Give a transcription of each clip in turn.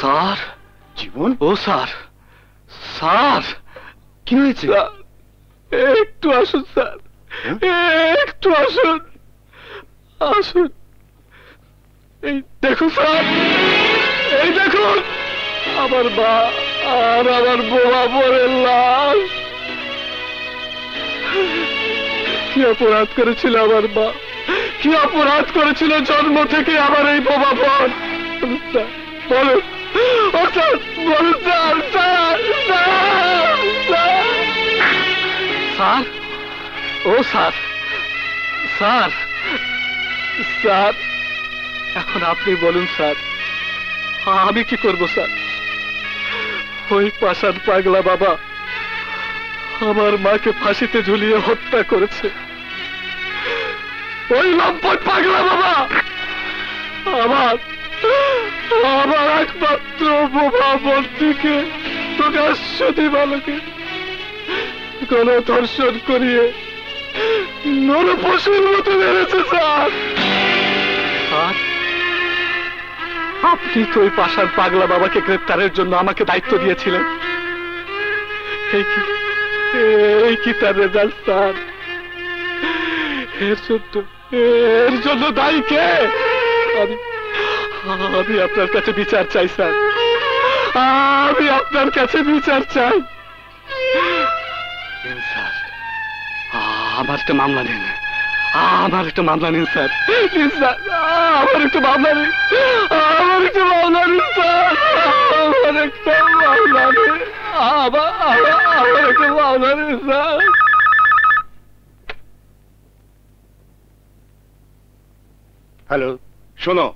Sir জীবন? ও sir, sir কি হয়েছে? একটু আসুন স্যার, একটু আসুন, আসুন। এই দেখুন স্যার, এই দেখুন আমার মা আর আমার বোমা পড়ে লাশ। কি অপরাধ করেছিল আমার মা, কি অপরাধ করেছিল জন্ম থেকে আমার এই বোমা পড়? বলুন ও স্যার, বলুন স্যার, স্যার স্যার, ও স্যার, স্যার, স্যার এখন আপনি বলুন স্যার, আমি কি করব স্যার? ওই পাষাণ পাগলা বাবা আমার মাকে ফাঁসিতে ঝুলিয়ে হত্যা করেছে। ওই লম্পট পাগলা বাবা আমার আমার একমাত্র বোমা বন্ধুকে প্রকাশ্য দিবালোকে গণধর্ষণ করিয়ে নরপশুর মতো মেরেছে স্যার। আর আপনি তো ওই পাষাণ পাগলা বাবাকে গ্রেপ্তারের জন্য আমাকে দায়িত্ব দিয়েছিলেন। এই কি তার রেজাল্ট স্যার? এর জন্য দায়ী কে? আমি আপনার কাছে বিচার চাই স্যার, আমি আপনার কাছে বিচার চাই। স্যার আমার একটা মামলা নিন, আমার একটা মামলা নিন স্যার, স্যার আমার একটা মামলা নিন, আমার একটা মামলা নিন স্যার, আমার একটা মামলা নিন, আমার একটা মামলা নিন স্যার। হ্যালো, শোনো,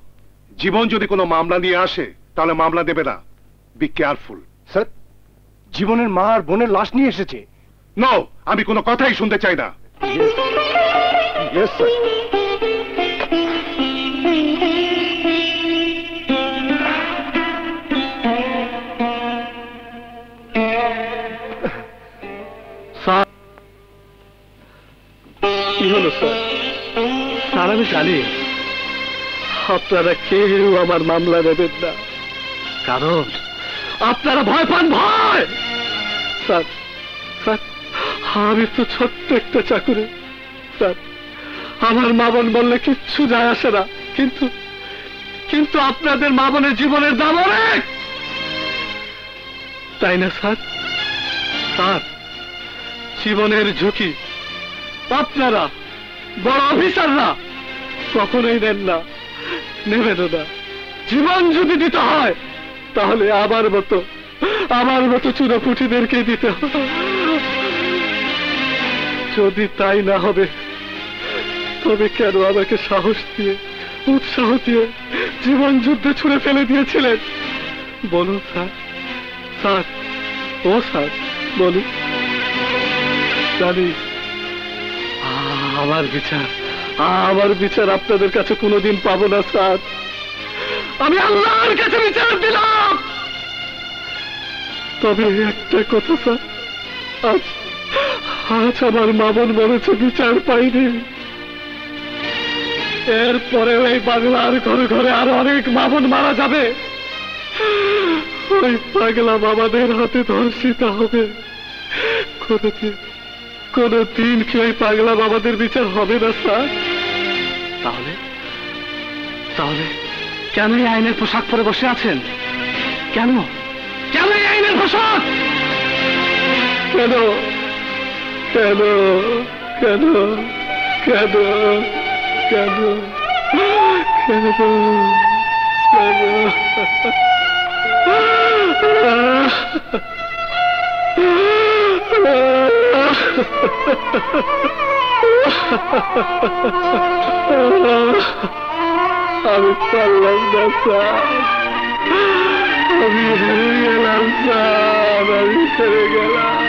জীবন যদি কোনো মামলা নিয়ে আসে তাহলে মামলা দেবে না। Be careful. স্যার, জীবনের মা আর বোনের লাশ নিয়ে এসেছে। নো, আমি কোনো কথাই শুনতে চাই না। Yes sir. স্যার কি হলো স্যার? স্যার আমি জানি আপনারা কেউ আমার মামলা নেবেন না, কারণ আপনারা ভয় পান, ভয়। স্যার স্যার আমি তো ছোট্ট একটা চাকরি স্যার, আমার মা বোন বললে কিচ্ছু যায় আসে না, কিন্তু কিন্তু আপনাদের মা বোনের জীবনের দাম অনেক, তাই না স্যার? স্যার জীবনের ঝুঁকি আপনারা বড় অফিসাররা কখনোই নেন না, নেবেন না। জীবন যদি দিতে হয় তাহলে আমার মতো চুনোপুটিদেরকে দিতে হবে। যদি তাই না হবে তবে কেন আমাকে সাহস দিয়ে, উৎসাহ দিয়ে জীবন যুদ্ধে ছুড়ে ফেলে দিয়েছিলেন বলুন স্যার? স্যার ও স্যার বলুন। জানি আমার বিচার আপনাদের কাছে কোনোদিন পাবো না স্যার, আমি আল্লাহর কাছে বিচার দিলাম। তবে একটা কথা স্যার, আজ আমার মা বোন মরেছে, বিচার পাইনি। এরপরে ওই বাংলার ঘরে ঘরে আরো অনেক মা বোন মারা যাবে, ওই পাগলা বাবাদের হাতে ধর্ষিত হবে। কোনদিন কি ওই পাগলা বাবাদের বিচার হবে না স্যার? তাহলে তাহলে কেন এই আইনের পোশাক পরে বসে আছেন? কেন কেন এই আইনের পোশাক? কেন কেন কেন কেন কেন কেন আমি পারলাম না স্যার, আমি হেরে গেলাম স্যার, আমি হেরে গেলাম।